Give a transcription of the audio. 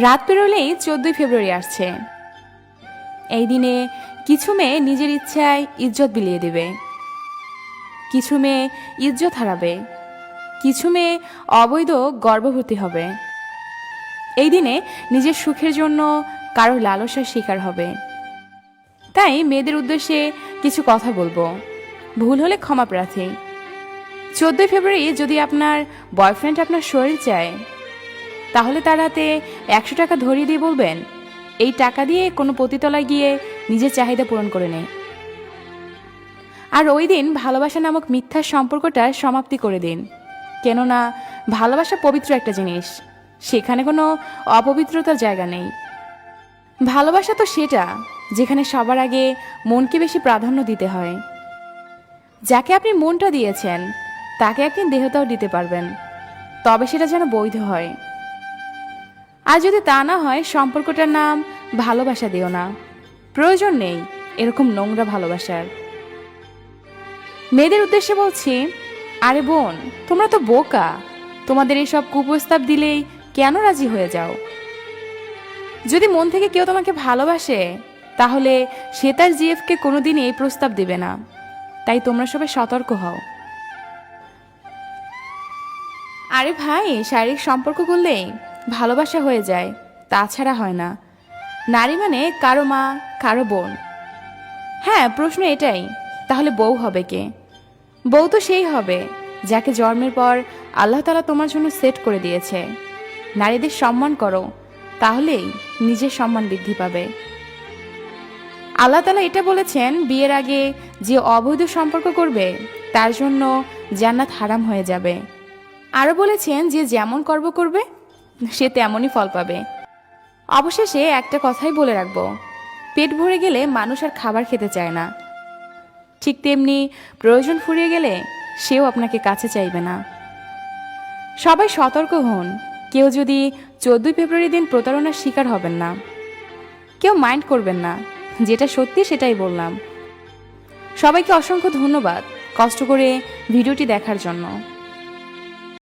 রাত পেরোলেই 14ই ফেব্রুয়ারি আসছে। এই দিনে কিছু মেয়ে নিজের ইচ্ছায় ইজ্জত বিলিয়ে দেবে, কিছু মেয়ে ইজ্জত হারাবে, কিছু মেয়ে অবৈধ গর্ভবতী হবে। এই দিনে নিজের সুখের জন্য কারো লালসার শিকার হবে। তাই মেয়েদের উদ্দেশ্যে কিছু কথা বলবো, ভুল হলে ক্ষমা প্রার্থী। 14 ফেব্রুয়ারি যদি আপনার বয়ফ্রেন্ড আপনার শরীর চায়, তাহলে তার হাতে 100 টাকা ধরিয়ে দিয়ে বলবেন, এই টাকা দিয়ে কোনো পতিতলায় গিয়ে নিজের চাহিদা পূরণ করে নে। আর ওই দিন ভালোবাসা নামক মিথ্যার সম্পর্কটা সমাপ্তি করে দিন। কেননা ভালোবাসা পবিত্র একটা জিনিস, সেখানে কোনো অপবিত্রতার জায়গা নেই। ভালোবাসা তো সেটা যেখানে সবার আগে মনকে বেশি প্রাধান্য দিতে হয়। যাকে আপনি মনটা দিয়েছেন তাকে একদিন দেহটাও দিতে পারবেন, তবে সেটা যেন বৈধ হয়। আর যদি তা না হয়, সম্পর্কটার নাম ভালোবাসা দিও না। প্রয়োজন নেই এরকম নোংরা ভালোবাসার। মেয়েদের উদ্দেশ্যে বলছি, আরে বোন, তোমরা তো বোকা। তোমাদের এসব কুপ্রস্তাব দিলেই কেন রাজি হয়ে যাও? যদি মন থেকে কেউ তোমাকে ভালোবাসে, তাহলে সে তার জিএফকে কোনোদিন এই প্রস্তাব দেবে না। তাই তোমরা সবাই সতর্ক হও। আরে ভাই, শারীরিক সম্পর্ক করলেই ভালোবাসা হয়ে যায়, তাছাড়া হয় না। নারী মানে কারো মা, কারো বোন। হ্যাঁ, প্রশ্ন এটাই, তাহলে বউ হবে কে? বউ তো সেই হবে যাকে জন্মের পর আল্লাহ তাআলা তোমার জন্য সেট করে দিয়েছে। নারীদের সম্মান করো, তাহলেই নিজের সম্মান বৃদ্ধি পাবে। আল্লাহ তাআলা এটা বলেছেন, বিয়ের আগে যে অবৈধ সম্পর্ক করবে তার জন্য জান্নাত হারাম হয়ে যাবে। আরও বলেছেন, যে যেমন কর্ম করবে সে তেমনই ফল পাবে। অবশেষে একটা কথাই বলে রাখবো, পেট ভরে গেলে মানুষ আর খাবার খেতে চায় না। ঠিক তেমনি প্রয়োজন ফুরিয়ে গেলে সেও আপনাকে কাছে চাইবে না। সবাই সতর্ক হন, কেউ যদি 14 ফেব্রুয়ারি দিন প্রতারণার শিকার হবেন না। কেউ মাইন্ড করবেন না, যেটা সত্যি সেটাই বললাম। সবাইকে অসংখ্য ধন্যবাদ কষ্ট করে ভিডিওটি দেখার জন্য।